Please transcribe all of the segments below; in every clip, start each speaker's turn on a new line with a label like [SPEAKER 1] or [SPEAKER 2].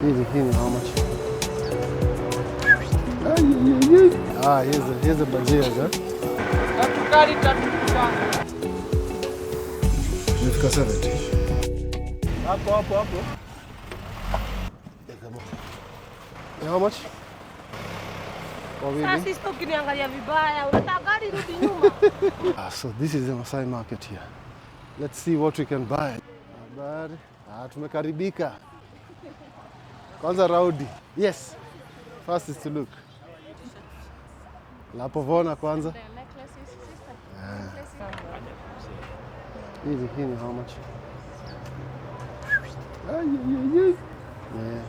[SPEAKER 1] Hini how much? Here's a bajias, huh? Nifika 70. Hapo. How much?
[SPEAKER 2] Sasa sisi ukiniangalia vibaya, unataka gari rudi nyuma.
[SPEAKER 1] So this is the Masai market here. Let's see what we can buy. Habari. Tumekaribika. Kwanza Raudi. Yes. First is to look. La povona kwanza. Hini how much? Yeah.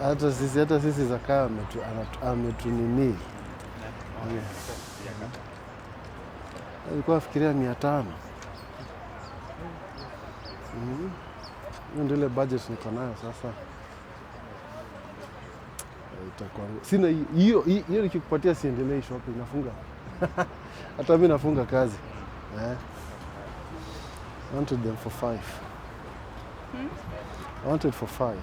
[SPEAKER 1] Hata sisi zakaa ametunini. Alikuwa afikiria 500. Hiyo ndio ile budget niko nayo sasa. Itakuwa sina hiyo nikikupatia siendelee shopping nafunga. Hata mimi nafunga kazi. I wanted them for 5. I wanted for 5.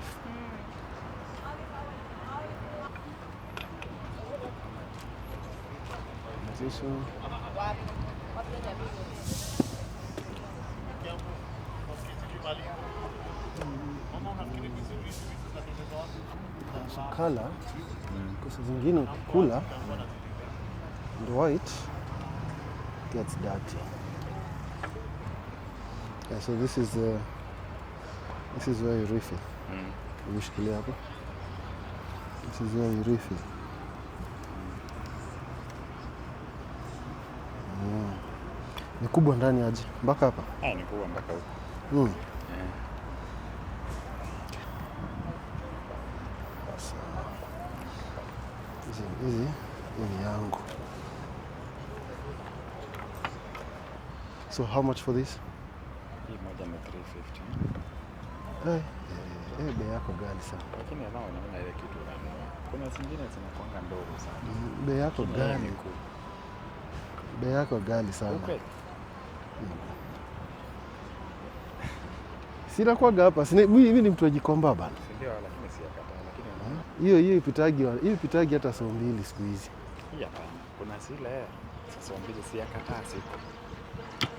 [SPEAKER 1] Color, because zingine ukikula the white gets dirty. Yeah, so this is where you refill. Umeshikilia hapo. This is where you refill. Ni kubwa ndani aje? Mpaka hapa?
[SPEAKER 3] Ni kubwa mpaka huko.
[SPEAKER 1] Hizi ni yangu. So how much for this?
[SPEAKER 3] Hii moja ni 350.
[SPEAKER 1] Bei yako ghali sana.
[SPEAKER 3] Lakini naona ile kitu unanunua. Kuna zingine zinakuanga ndogo sana.
[SPEAKER 1] Bei yako ghali. Bei yako ghali sana.
[SPEAKER 3] Okay.
[SPEAKER 1] Sina kwaga hapa. Mimi ni mtu wa Gikomba bana.
[SPEAKER 3] Ndio, lakini si yakata, lakini
[SPEAKER 1] hiyo ipitagi hata saa 2 siku hizi.
[SPEAKER 3] Hapana. Kuna zile saa 2 si yakata siku.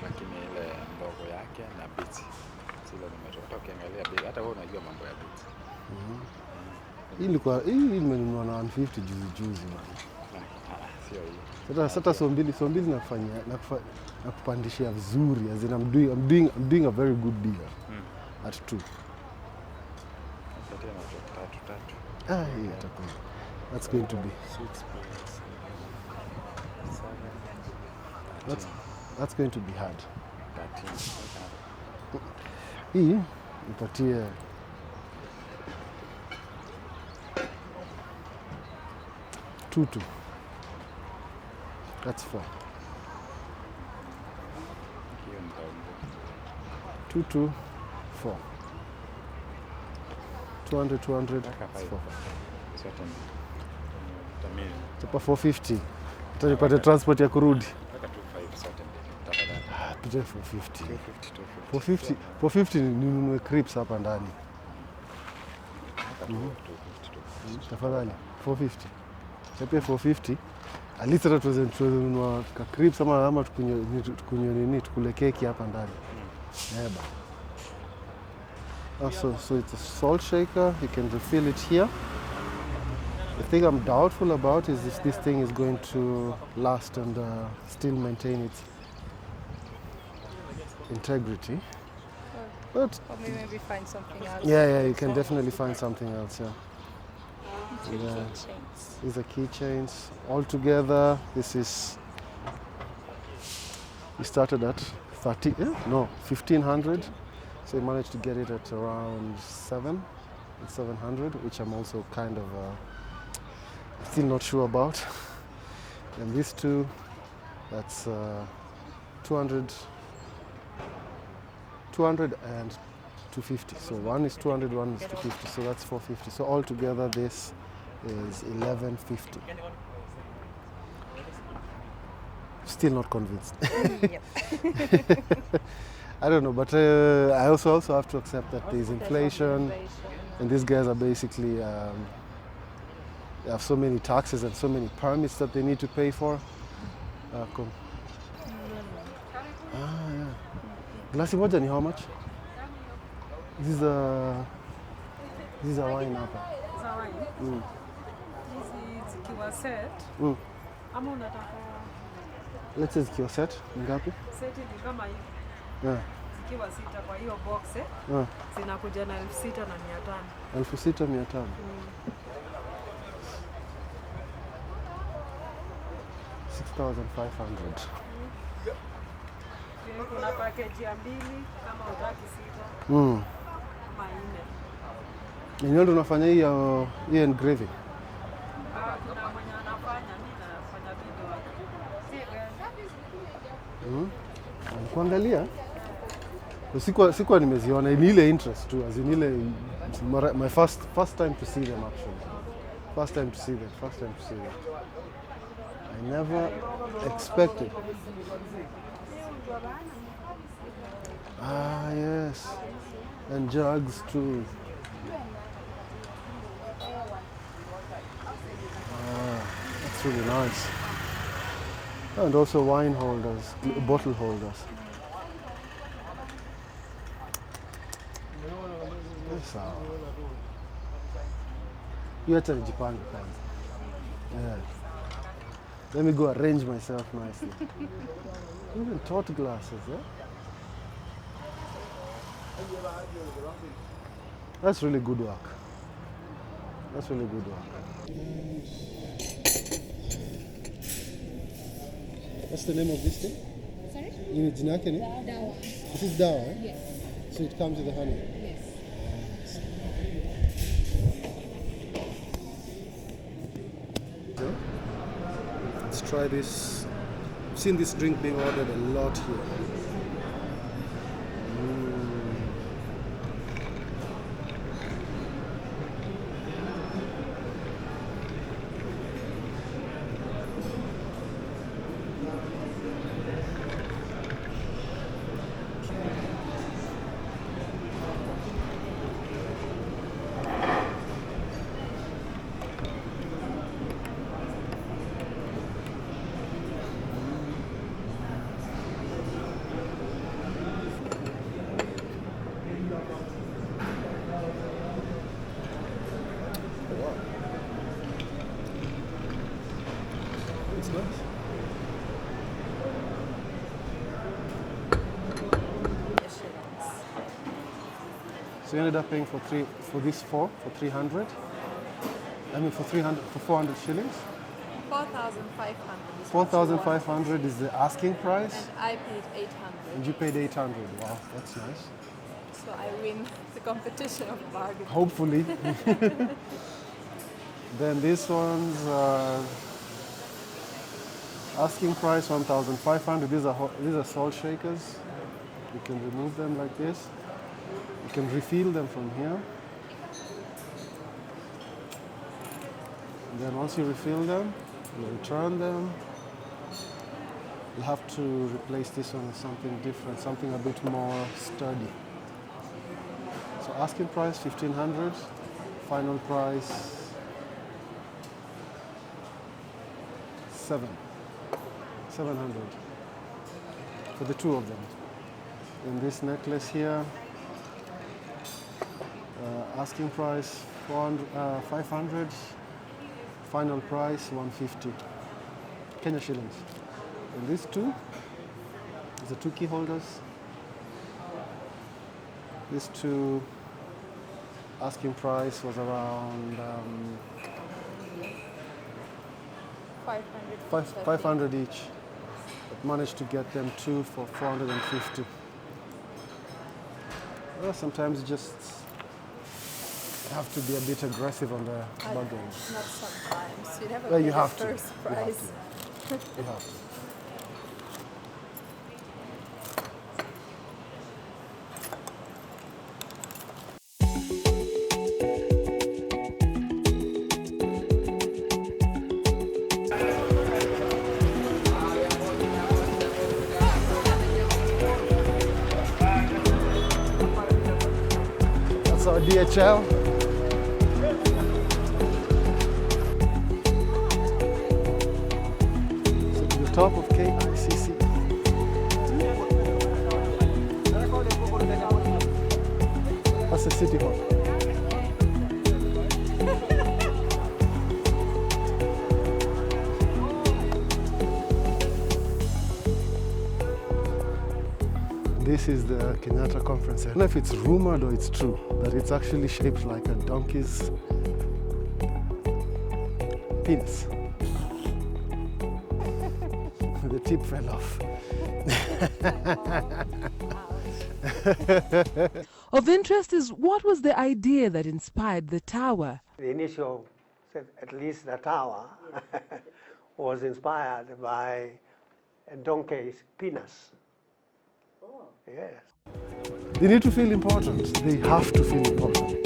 [SPEAKER 3] Lakini ile ndogo yake na biti. Sile nimetoka ukiangalia bei, hata wewe unajua mambo ya biti.
[SPEAKER 1] Hii nimenunua na 150 juzi bana.
[SPEAKER 3] Sio hiyo.
[SPEAKER 1] Sasa saa 2 na kupandishia vizuri, as in I'm doing a very good deal at 2. That's going to be 6 that's going to be hard. Hii nipatie tutu. That's 4. Tutu 4. 200. That's 4. Tupa 450. Tutanipata transport ya kurudi. Tupe 450. 450 ninunue crips hapa ndani. Tafadhali 450. Chapia 450. At least hata tuzenunua ka crips ama tukunywe nini, tukule keki hapa ndani. So it's a salt shaker. You can refill it here. The thing I'm doubtful about is if this thing is going to last and still maintain its integrity. But
[SPEAKER 2] Or maybe find something else.
[SPEAKER 1] yeah, you can definitely find something else. Yeah.
[SPEAKER 2] Chains.
[SPEAKER 1] These are keychains. Altogether, we started at 1,500. So we managed to get it at around 700, which I'm also kind of still not sure about. And these two, that's 200 and 250. So one is 200, one is 250. So that's 450. So altogether, this is 1150. Still not convinced. I don't know, but I also have to accept that there's inflation, and these guys are basically they have so many taxes and so many permits that they need to pay for. Cool. Yeah. Glasi moja ni how much? This is a wine hapa.
[SPEAKER 2] Za wine. Hizi zikiwa set. Ama unataka
[SPEAKER 1] Let's say zikiwa set ngapi?
[SPEAKER 2] set ni kama hivi.
[SPEAKER 1] Yeah.
[SPEAKER 2] Zikiwa sita kwa hiyo box zinakuja na 6,500.
[SPEAKER 1] 6,500.
[SPEAKER 2] Kuna package ya 2 kama utaki 6. Kama 4.
[SPEAKER 1] Ndio ndo unafanya hii engraving.
[SPEAKER 2] Kuna mwenye anafanya, mimi nafanya video.
[SPEAKER 1] Kuangalia sikuwa nimeziona, ni ile interest tu, as in ile my first time to see them actually. First time to see them. I never expected. Yes. And jugs too. That's really nice. And also wine holders, bottle holders. Sawa. You acha nijipange kwanza. Yeah. Let me go arrange myself nicely. Even tot glasses, eh? That's really good work. What's the name of this thing?
[SPEAKER 4] Sorry?
[SPEAKER 1] Jina yake ni?
[SPEAKER 4] Dawa.
[SPEAKER 1] This is dawa, eh?
[SPEAKER 4] Yes.
[SPEAKER 1] So it comes with the honey?
[SPEAKER 4] Yes.
[SPEAKER 1] Let's try this. I've seen this drink being ordered a lot here. It's nice. So you ended up paying for 300. I mean for 400 shillings.
[SPEAKER 4] 4,500.
[SPEAKER 1] 4,500 is the asking price,
[SPEAKER 4] And I paid 800.
[SPEAKER 1] and you paid 800. Wow, that's nice.
[SPEAKER 4] So I win the competition of bargaining.
[SPEAKER 1] Hopefully. Then these ones are asking price 1,500. These are salt shakers. You can remove them like this. You can refill them from here. And then once you refill them, you return them. You have to replace this one with something different, something a bit more sturdy. So asking price 1,500, final price 700 for the two of them. And this necklace here, asking price 500, final price 150 Kenya shillings. And these two, the two key holders. These two, asking price was around 500 each. But managed to get them two for 450. Well, sometimes you just have to be a bit aggressive on the bargain.
[SPEAKER 4] Not sometimes. You never
[SPEAKER 1] Well,
[SPEAKER 4] pay
[SPEAKER 1] you
[SPEAKER 4] the
[SPEAKER 1] have to.
[SPEAKER 4] first price.
[SPEAKER 1] You have to. DHL. So to the top of KICC. That's the City Hall. This is the Kenyatta Conference Center. I don't know if it's rumored or it's true that it's actually shaped like a donkey's penis. The tip fell off.
[SPEAKER 5] Of interest is what was the idea that inspired the tower?
[SPEAKER 6] The initial, at least the tower, was inspired by a donkey's penis. Oh. Yes.
[SPEAKER 1] They need to feel important. They have to feel important.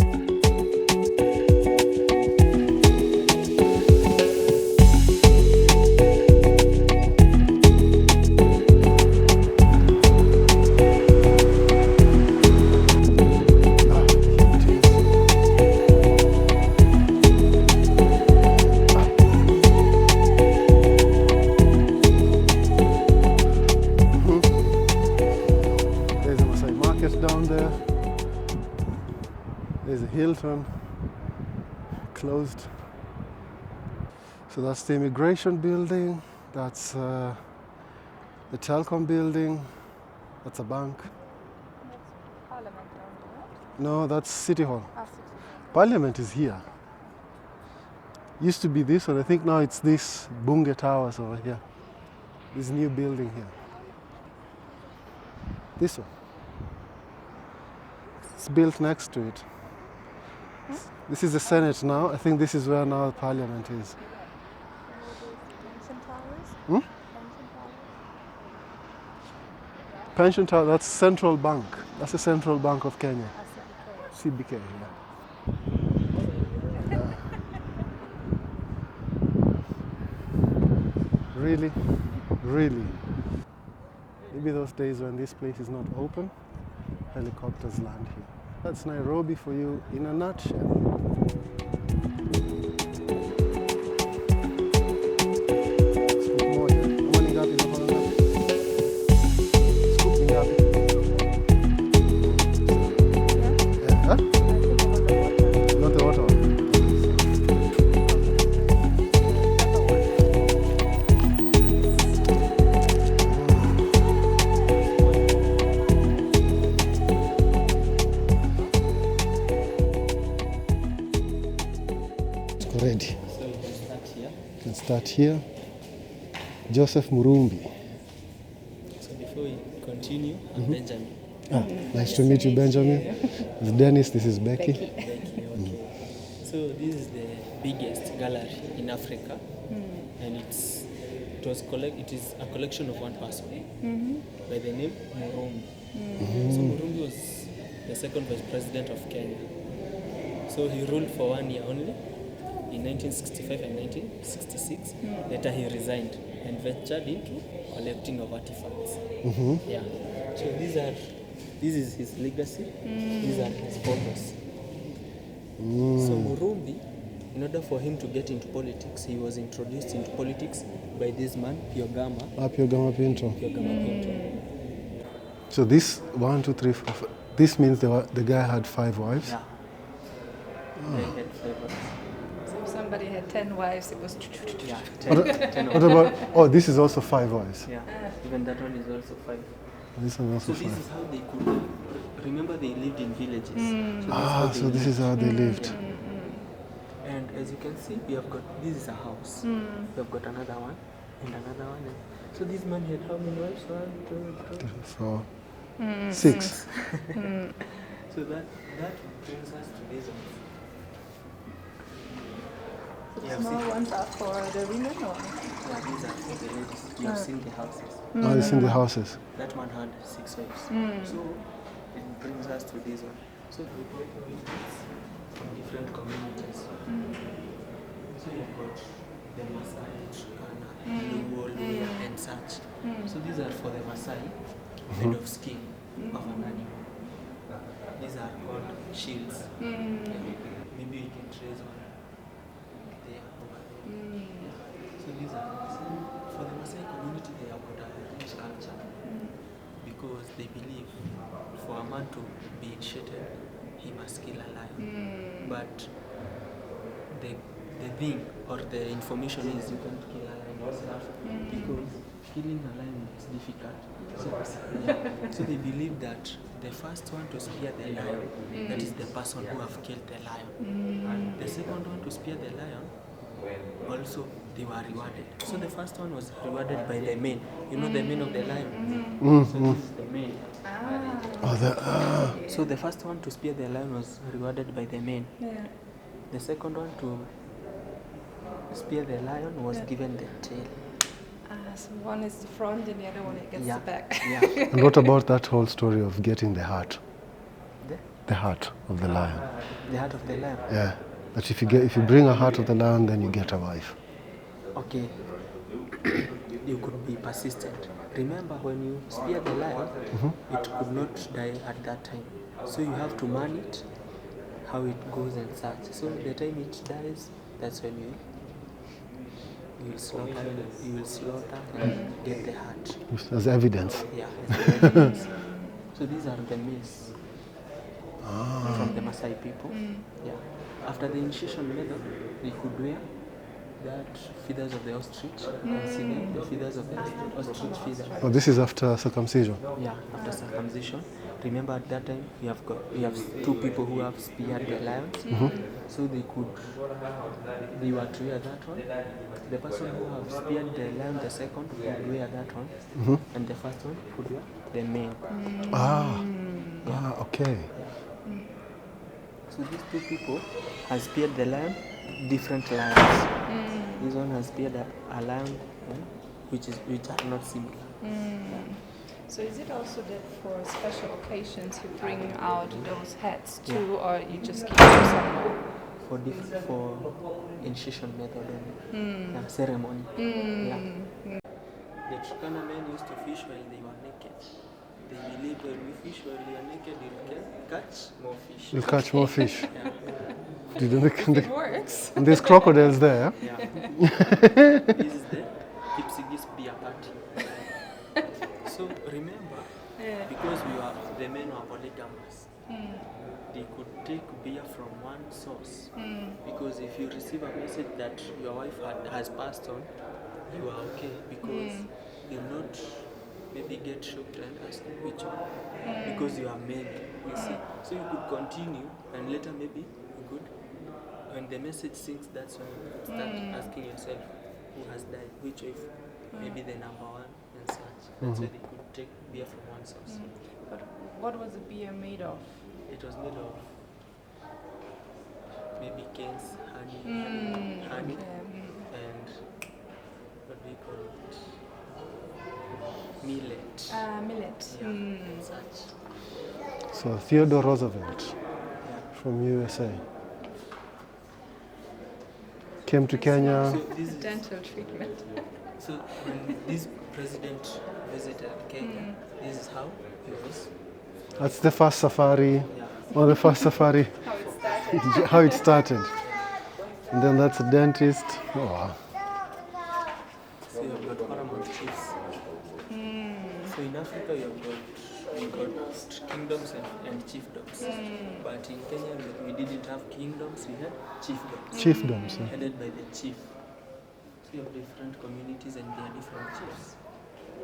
[SPEAKER 1] Down there, there's a Hilton, closed. So that's the immigration building, that's the telecom building, that's a bank.
[SPEAKER 4] Parliament down there.
[SPEAKER 1] No, that's City Hall.
[SPEAKER 4] Ah, City.
[SPEAKER 1] Parliament is here. Used to be this one, I think now it's this Bunge Towers over here. This new building here. This one. It's built next to it. This is the Senate now. I think this is where now Parliament is.
[SPEAKER 4] Pension towers?
[SPEAKER 1] Hmm?
[SPEAKER 4] Pension towers?
[SPEAKER 1] Pension Tower, that's Central Bank. That's the Central Bank of Kenya.
[SPEAKER 4] Ah,
[SPEAKER 1] CBK, yeah. Really? Really? Maybe those days when this place is not open, helicopters land here. That's Nairobi for you in a nutshell. Scoop moja. Ama ni ngapi za kwanza? Scoop ni ngapi? Yeah. Huh? Not the water one. Ready.
[SPEAKER 7] So you can start here.
[SPEAKER 1] You can start here. Joseph Murumbi.
[SPEAKER 7] So before we continue, I'm Benjamin.
[SPEAKER 1] Ah, nice to meet you, Benjamin. This is Dennis, this is Becky.
[SPEAKER 7] Becky, okay. So this is the biggest gallery in Africa, and it is a collection of one person by the name Murumbi. So Murumbi was the second vice president of Kenya. So he ruled for 1 year only. In 1965 and 1966, later he resigned and ventured into collecting of artifacts. Yeah. So this is his legacy. These are his photos. So Murumbi, in order for him to get into politics, he was introduced into politics by this man, Piogama.
[SPEAKER 1] Piogama Pinto.
[SPEAKER 7] Piogama Pinto.
[SPEAKER 1] So this 1, 2, 3, 4, this means the guy had 5 wives.
[SPEAKER 7] Yeah. They had 5 wives.
[SPEAKER 4] So if somebody had 10 wives, it was...
[SPEAKER 7] Yeah,
[SPEAKER 1] What,
[SPEAKER 7] 10
[SPEAKER 1] what about? Oh, this is also 5 wives.
[SPEAKER 7] Yeah, even that one is also 5.
[SPEAKER 1] This one also
[SPEAKER 7] So this
[SPEAKER 1] 5.
[SPEAKER 7] is how they could remember they lived in villages. So that's how they
[SPEAKER 1] So this is how they lived.
[SPEAKER 7] And as you can see, we have got this is a house. We have got another one and another one. And so this man had how many wives? 1, 2, 3.
[SPEAKER 1] So 6.
[SPEAKER 7] So that brings us to this one.
[SPEAKER 4] The small ones are for the women or?
[SPEAKER 7] Yeah, these are for the ladies. You have seen the houses.
[SPEAKER 1] Oh, it's in the houses.
[SPEAKER 7] That one had 6 wives. So it brings us to this one. So we got women from different communities. So you've got the Maasai, Turkana, Luo, Luya, and such. So these are for the Maasai, head of skin of an animal. These are called shields. Maybe we can trace one there over there. Yeah. So these are for the Maasai community. They have got a rich culture because they believe for a man to be initiated, he must kill a lion. But the thing or the information is you can't kill a lion yourself because killing a lion is difficult. So they believe that the first one to spear the lion, that is the person who have killed the lion. The second one to spear the lion, also they were rewarded. So the first one was rewarded by the mane. You know the mane of the lion? So this is the mane. So the first one to spear the lion was rewarded by the mane.
[SPEAKER 4] Yeah.
[SPEAKER 7] The second one to spear the lion was given the tail.
[SPEAKER 4] So one is the front and the other one gets the back.
[SPEAKER 7] Yeah.
[SPEAKER 1] And what about that whole story of getting the heart?
[SPEAKER 7] The?
[SPEAKER 1] The heart of the lion.
[SPEAKER 7] The heart of the lion.
[SPEAKER 1] Yeah. That if you bring a heart of the lion, then you get a wife.
[SPEAKER 7] Okay. You could be persistent. Remember, when you spear the lion, it could not die at that time. So you have to man it, how it goes and such. So the time it dies, that's when you will slaughter and get the heart.
[SPEAKER 1] As evidence.
[SPEAKER 7] Yeah, as evidence. So these are the myths from the Maasai people. Yeah. After the initiation method, they could wear that feathers of the ostrich. You can see them, the feathers of the ostrich feather.
[SPEAKER 1] Oh, this is after circumcision.
[SPEAKER 7] Yeah, after circumcision. Remember at that time we have two people who have speared the lions. So they were to wear that one. The person who have speared the lion, the second, would wear that one, and the first one would wear the male.
[SPEAKER 1] Okay.
[SPEAKER 7] So these two people have speared the lion, different lions. This one has speared a lion, which are not similar.
[SPEAKER 4] So is it also that for special occasions you bring out those heads too, or you just keep them somewhere?
[SPEAKER 7] For initiation method and ceremony. Yeah. The Turkana men used to fish while they were naked. They believed when we fish while we are naked, you'll catch more fish.
[SPEAKER 1] You'll catch more fish.
[SPEAKER 4] It works.
[SPEAKER 1] And there's crocodiles there.
[SPEAKER 7] Yeah. This is the Kipsigis beer party. So remember, because the men were polygamous, they could take beer from one source. Because if you receive a message that your wife has passed on, you are okay, because you'll not maybe get shocked and ask which one, because you are married, you see. So you could continue, and later maybe you could, when the message sinks, that's when you start asking yourself who has died, which wife, maybe the number one and such. That's why they could take beer from one source.
[SPEAKER 4] But what was the beer made of?
[SPEAKER 7] It was made of maybe canes, honey, and what do you call it? Millet.
[SPEAKER 4] Millet.
[SPEAKER 7] Yeah, and such.
[SPEAKER 1] So Theodore Roosevelt from USA came to Kenya.
[SPEAKER 7] So this is,
[SPEAKER 4] Dental treatment.
[SPEAKER 7] so when this president visited Kenya, this is how it was.
[SPEAKER 1] That's the first safari, or the first safari,
[SPEAKER 4] How it started.
[SPEAKER 1] how it started. And then that's a dentist. Oh, wow.
[SPEAKER 7] So you've got paramount chiefs. So in Africa you got kingdoms and chiefdoms. But in Kenya we didn't have kingdoms, we had chiefdoms.
[SPEAKER 1] Chiefdoms. Yeah.
[SPEAKER 7] Headed by the chief. So you have different communities and there are different chiefs.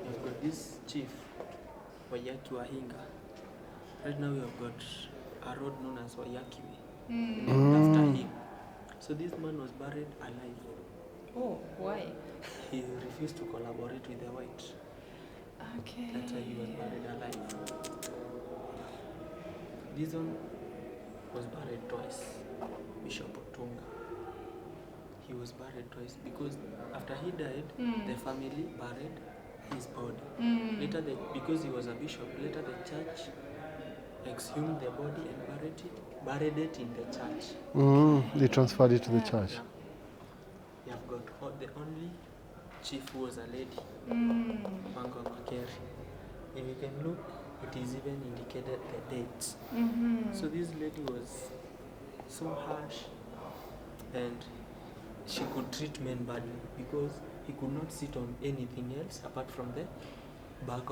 [SPEAKER 7] You've got this chief, Wayaki Wahinga. Right now we have got a road known as Wayaki Way, named after him. So this man was buried alive.
[SPEAKER 4] Oh, why?
[SPEAKER 7] He refused to collaborate with the white.
[SPEAKER 4] Okay.
[SPEAKER 7] That's why he was buried alive. This one was buried twice, Bishop Otunga. He was buried twice because after he died, the family buried his body. Later, because he was a bishop, later the church exhumed the body and buried it in the church.
[SPEAKER 1] They transferred it to the church.
[SPEAKER 7] You have got the only chief who was a lady, Wanga Makeri. If you can look it is even indicated the dates. So this lady was so harsh, and she could treat men badly because he could not sit on anything else apart from the back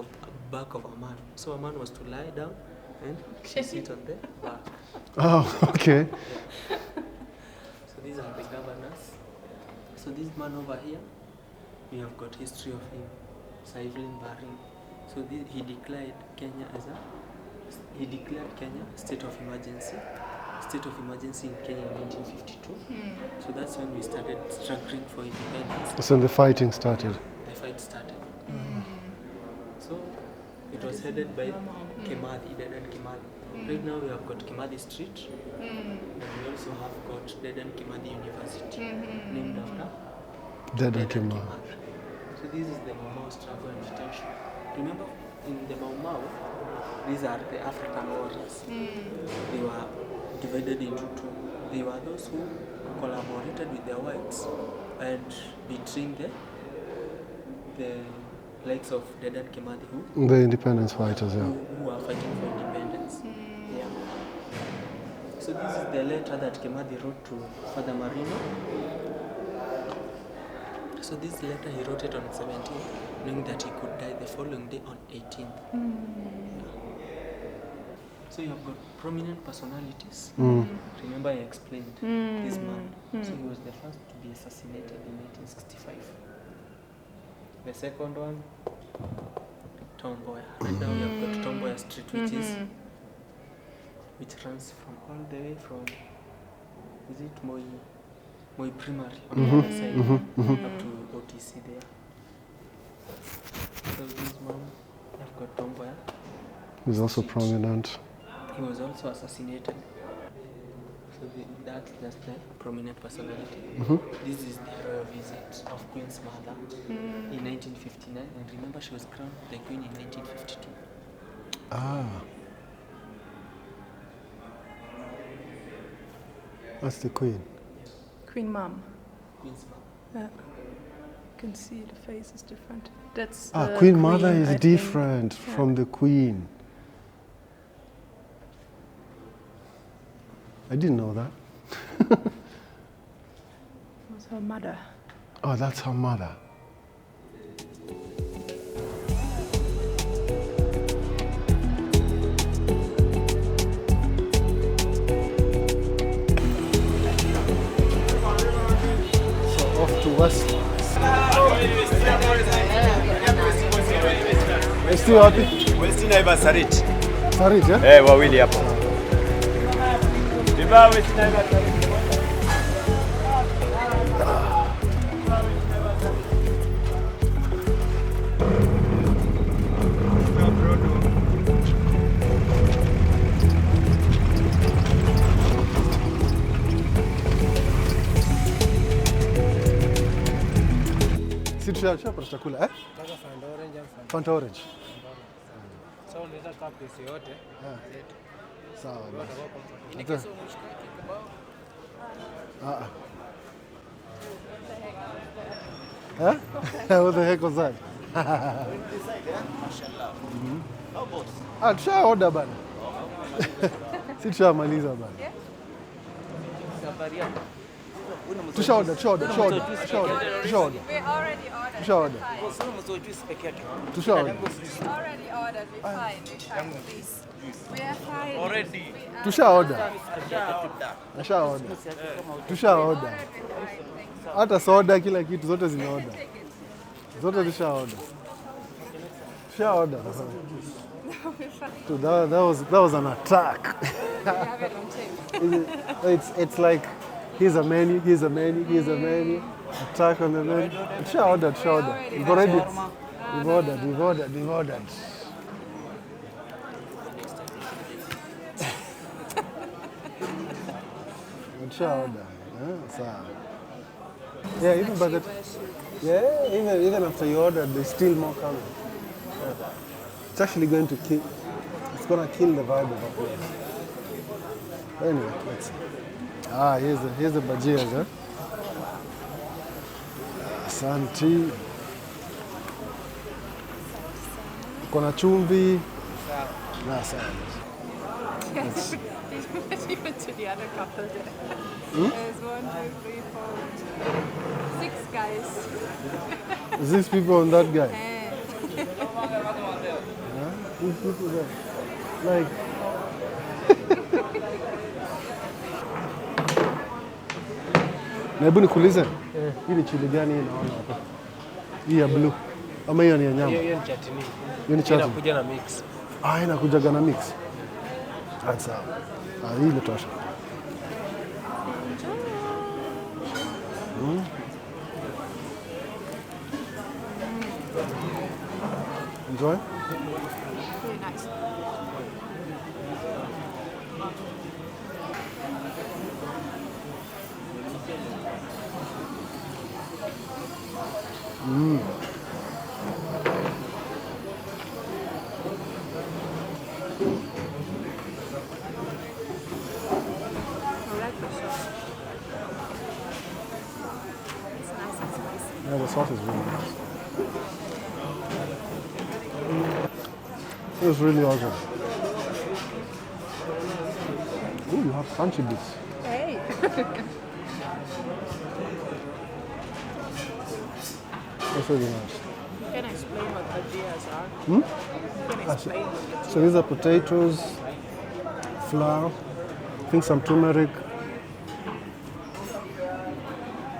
[SPEAKER 7] of a man. So a man was to lie down and she sit on the back.
[SPEAKER 1] Oh, okay.
[SPEAKER 7] So these are the governors. So this man over here, we have got history of him, Saivlin Baring. So he declared Kenya state of emergency in Kenya in 1952. So that's when we started struggling for independence.
[SPEAKER 1] So the fighting started.
[SPEAKER 7] The fight started. So it was headed by Kimathi, Dedan Kimathi. Right now we have got Kimathi Street, and we also have got Dedan Kimathi University, named after
[SPEAKER 1] Dedan Kimathi.
[SPEAKER 7] So this is the Mau Mau struggle and detention. Remember, in the Mau Mau, these are the African warriors. They were divided into two. They were those who collaborated with their whites and betraying the likes of Dedan Kimathi,
[SPEAKER 1] The independence fighters, yeah.
[SPEAKER 7] who were fighting for independence. Yeah. So this is the letter that Kimathi wrote to Father Marino. So this letter he wrote it on 17th, knowing that he could die the following day on 18th. So you have got prominent personalities. Remember I explained this man. So he was the first to be assassinated in 1965. The second one, Tom Mboya. And now we have got Tom Mboya Street, which runs from all the way from, is it Moi Primary on the other side, up to OTC there. So this man, I've got Tom Mboya.
[SPEAKER 1] He's also prominent.
[SPEAKER 7] He was also assassinated. So that's just the prominent personality. This is the royal visit of Queen's mother in 1959. And remember, she was crowned the Queen in 1952.
[SPEAKER 1] Ah. That's the Queen.
[SPEAKER 4] Queen Mom.
[SPEAKER 7] Queen's mother.
[SPEAKER 4] Yeah. You can see the face is different. That's
[SPEAKER 1] Queen Mother
[SPEAKER 4] Queen,
[SPEAKER 1] is
[SPEAKER 4] I think.
[SPEAKER 1] different from the Queen. I didn't know that.
[SPEAKER 4] Was her mother.
[SPEAKER 1] Oh, that's her mother. So off to West. Still happy?
[SPEAKER 8] Westi Naiva Sarit.
[SPEAKER 1] Sarit, yeah?
[SPEAKER 8] Wawili hapo. Viva Westi Naiva Sarit.
[SPEAKER 1] Si tushapata chakula, eh? Fanta orange.
[SPEAKER 9] Sasa unaweza kaa pesa yote.
[SPEAKER 1] Sawa basi. What the heck was that? Tusha order bana. Si tushamaliza bana. Tusha order.
[SPEAKER 2] We already ordered.
[SPEAKER 1] Tusha order.
[SPEAKER 2] We already ordered. We're fine. Please. We are fine.
[SPEAKER 9] Already.
[SPEAKER 1] Tusha order. Tusha order. Tusha order. Hata soda kila kitu zote zimeorder. Zote tusha order. Tusha order. Dude, that was an attack.
[SPEAKER 2] We have it on tape.
[SPEAKER 1] It's like here's a menu. Attack on the menu. Tusha order. We've ordered. Tusha order. Sawa. Yeah, even by the even after you ordered, there's still more coming. Yeah. It's actually going to kill. It's gonna kill the vibe of the place. Anyway, let's see. Here's the bajias, huh? Asante. Kuna chumvi. That's it.
[SPEAKER 4] Yes. Even to the other couple there.
[SPEAKER 1] Hmm?
[SPEAKER 4] There's 1, 2, 3, 4, 6 guys.
[SPEAKER 1] 6 people on that guy.
[SPEAKER 4] Eh.
[SPEAKER 1] Yeah? 6 people there. Like. Na hebu nikuulize. Hii ni chili gani hii naona hapa? Hii ya blue. Ama hiyo ni ya nyama?
[SPEAKER 9] Hiyo ni chutney.
[SPEAKER 1] Hiyo ni chutney.
[SPEAKER 9] Inakuja na mix.
[SPEAKER 1] Inakuja na mix. That's how. Hii inatosha. Enjoy.
[SPEAKER 4] Very nice. I like the sauce. It's nice and spicy.
[SPEAKER 1] Yeah, the sauce is really nice. It's really awesome. Ooh, you have crunchy bits.
[SPEAKER 4] Hey.
[SPEAKER 1] That's really nice.
[SPEAKER 2] Can I explain what tortillas are?
[SPEAKER 1] Hmm?
[SPEAKER 2] Can I explain what
[SPEAKER 1] So these are potatoes, flour, I think some turmeric,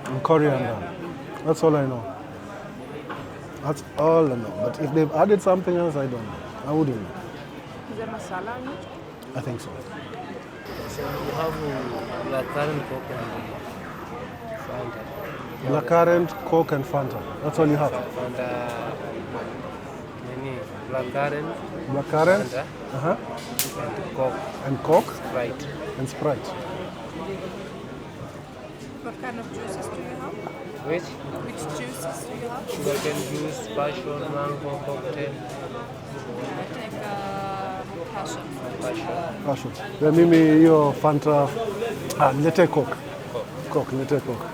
[SPEAKER 1] and coriander. That's all I know. That's all I know. But if they've added something else, I don't know. I wouldn't know.
[SPEAKER 2] is there masala in it?
[SPEAKER 1] I think so.
[SPEAKER 9] So you have blackcurrant, Coke and Fanta.
[SPEAKER 1] Blackcurrant, Coke, and Fanta. That's all you have.
[SPEAKER 9] Fanta, blackcurrant,
[SPEAKER 1] Blackcurrant,
[SPEAKER 9] Fanta, and Coke,
[SPEAKER 1] and Coke,
[SPEAKER 9] Sprite.
[SPEAKER 1] and Sprite.
[SPEAKER 4] What kind of juices do you have? Which juices do you have?
[SPEAKER 9] Sugarcane juice, passion, mango, cocktail,
[SPEAKER 4] I take passion fruit.
[SPEAKER 1] Passion. Then mimi hiyo Fanta, nilete Coke. Coke, nilete Coke.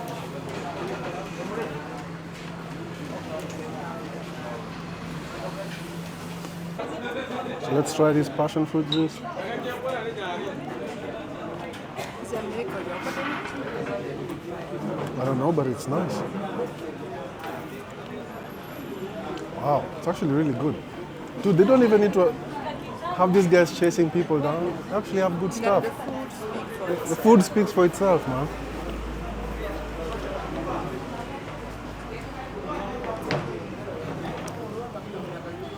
[SPEAKER 1] So let's try this passion fruit juice.
[SPEAKER 4] Is there milk or yogurt in it?
[SPEAKER 1] I don't know, but it's nice. Wow, it's actually really good. Dude, they don't even need to have these guys chasing people down. They actually have good stuff. The food speaks for itself, man.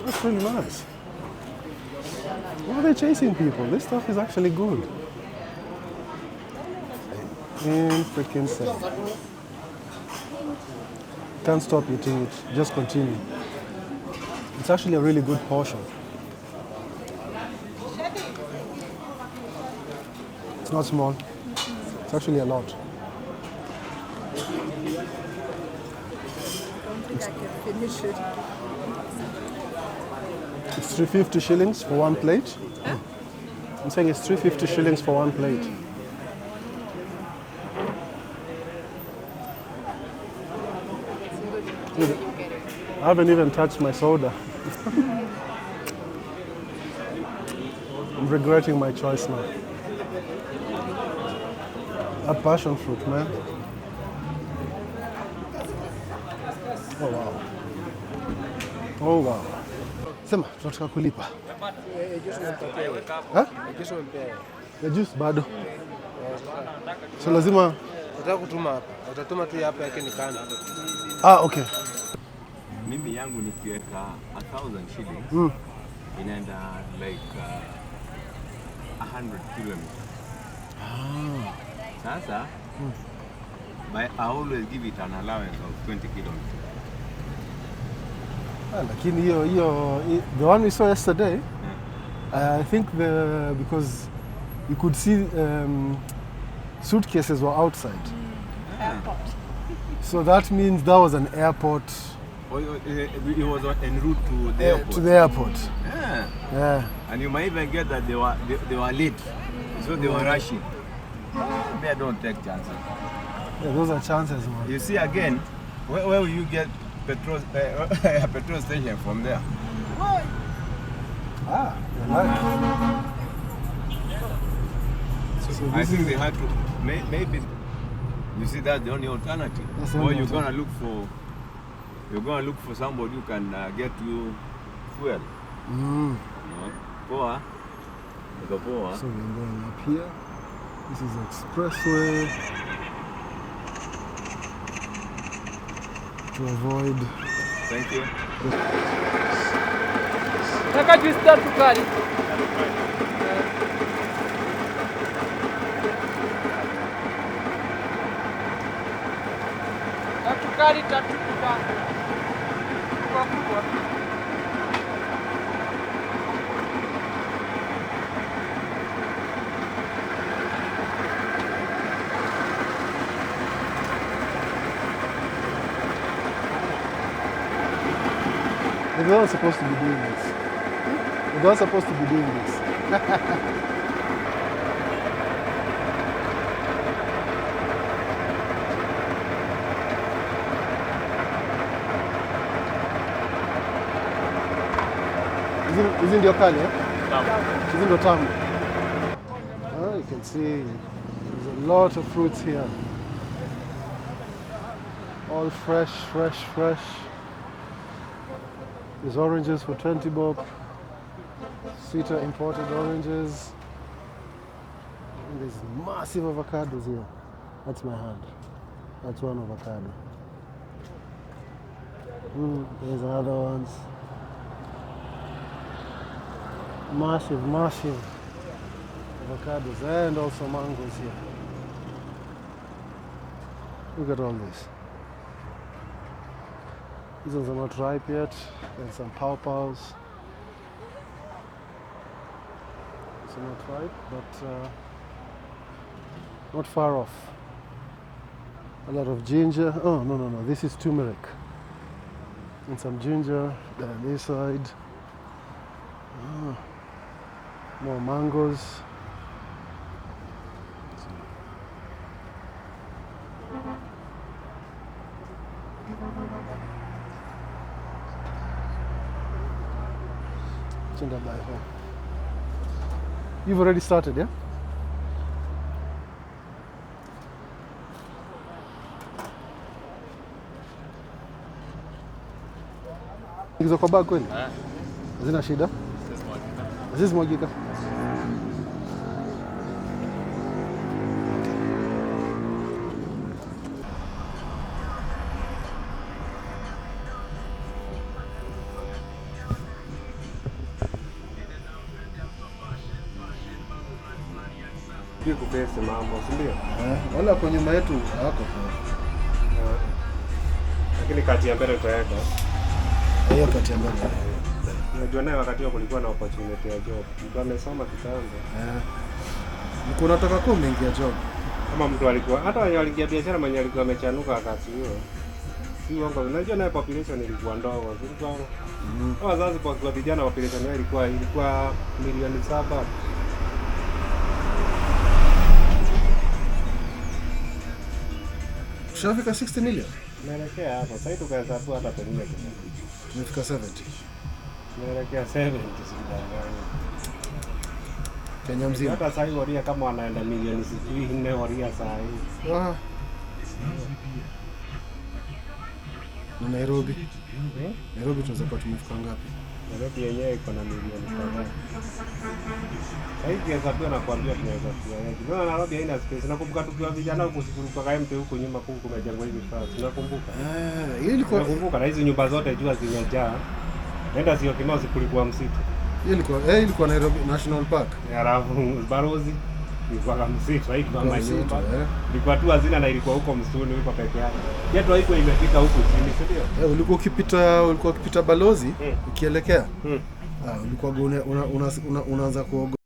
[SPEAKER 1] That's really nice. Why are they chasing people? This stuff is actually good. In freaking sense. Can't stop eating it. Just continue. It's actually a really good portion. It's not small. It's actually a lot.
[SPEAKER 4] I don't think I can finish it.
[SPEAKER 1] It's 350 shillings for one plate.
[SPEAKER 4] Huh?
[SPEAKER 1] I'm saying it's 350 shillings for one plate. I haven't even touched my soda. I'm regretting my choice now. That passion fruit, man. Oh wow. Oh wow. Sema, tunataka kulipa. Ha? Ya juice bado. So lazima
[SPEAKER 9] Nataka kutuma hapa. Utatuma tu hapa yake ni kando.
[SPEAKER 1] Okay.
[SPEAKER 8] Mimi yangu nikiweka 1,000 shillings inaenda like 100 kilometers. Sasa I always give it an allowance of 20 kilometers.
[SPEAKER 1] Lakini hiyo the one we saw yesterday, I think because you could see suitcases were outside.
[SPEAKER 4] Airport.
[SPEAKER 1] So that means that was an airport.
[SPEAKER 8] It was en route to the airport.
[SPEAKER 1] To the airport.
[SPEAKER 8] Yeah.
[SPEAKER 1] Yeah.
[SPEAKER 8] And you might even get that they were late, so they were rushing. They don't take chances.
[SPEAKER 1] Yeah, those are chances, man.
[SPEAKER 8] You see again, where will you get petrol petrol station from there?
[SPEAKER 1] So
[SPEAKER 8] I think they had to, maybe, you see that's the only alternative. Or you're gonna look for somebody who can get you fuel. Poa.
[SPEAKER 1] So we're going up here. This is expressway to avoid.
[SPEAKER 8] Thank you.
[SPEAKER 9] Taka juice tatu kali. Tatu kali tatu kubwa. Kubwa.
[SPEAKER 1] They're not supposed to be doing this. They're not supposed to be doing this. Isn't your kali, eh? Isn't your tamu? You can see there's a lot of fruits here. All fresh. There's oranges for 20 bob. Sweeter imported oranges. And there's massive avocados here. That's my hand. That's one avocado. There's another ones. Massive avocados and also mangoes here. Look at all this. These ones are not ripe yet. And some pawpaws. These are not ripe, but not far off. A lot of ginger. Oh, no. This is turmeric. And some ginger on this side. More mangoes. You've already started, yeah? Hizo kwa bag kweli? Hazina shida? Zizimwagika.
[SPEAKER 6] Kupesa mambo, si ndio?
[SPEAKER 1] Wala kwa nyuma yetu hako.
[SPEAKER 6] Lakini kati ya mbele tutaweka.
[SPEAKER 1] Hiyo kati ya mbele.
[SPEAKER 6] Unajua naye wakati huo kulikuwa na opportunity ya job. Mtu amesoma kitambo.
[SPEAKER 1] Niko nataka kuingia job.
[SPEAKER 6] Kama mtu alikuwa hata waliingia biashara mwenye alikuwa amechanuka wakati huo. Si wangu. Unajua naye population ilikuwa ndogo. Ilikuwa wazazi kwa vijana population yao ilikuwa milioni 7.
[SPEAKER 1] Tushafika 60 million.
[SPEAKER 6] Naelekea hapo. Sasa tukahesabu hata pengine
[SPEAKER 1] tumefika 70.
[SPEAKER 6] Naelekea 70 sidangani.
[SPEAKER 1] Kenya mzima.
[SPEAKER 6] Hata sasa waria kama wanaenda milioni 4 waria saa hii.
[SPEAKER 1] Na Nairobi. Nairobi tunaweza kuwa tumefika ngapi?
[SPEAKER 6] Nairobi yenyewe iko na milioni kadhaa. Sasa hesabu na kuambia tunaweza kuwa. Nairobi haina space. Nakumbuka tukiwa vijana huko sikulikuwa KMT huko nyuma kumejengwa hivi fast. Nakumbuka.
[SPEAKER 1] Hiyo ilikuwa
[SPEAKER 6] nakumbuka na hizi nyumba zote jua zimejaa. Nenda sio Kimau kulikuwa msitu.
[SPEAKER 1] Hiyo ilikuwa Nairobi National Park.
[SPEAKER 6] Halafu Barozi ilikuwa kama msitu, haikuwa manyumba. Ilikuwa tu hazina na ilikuwa huko msituni huko peke yake. Yetu haikuwa imefika huko chini, si ndio?
[SPEAKER 1] Ulikuwa ukipita Balozi ukielekea. Ulikuwa unaanza kuoga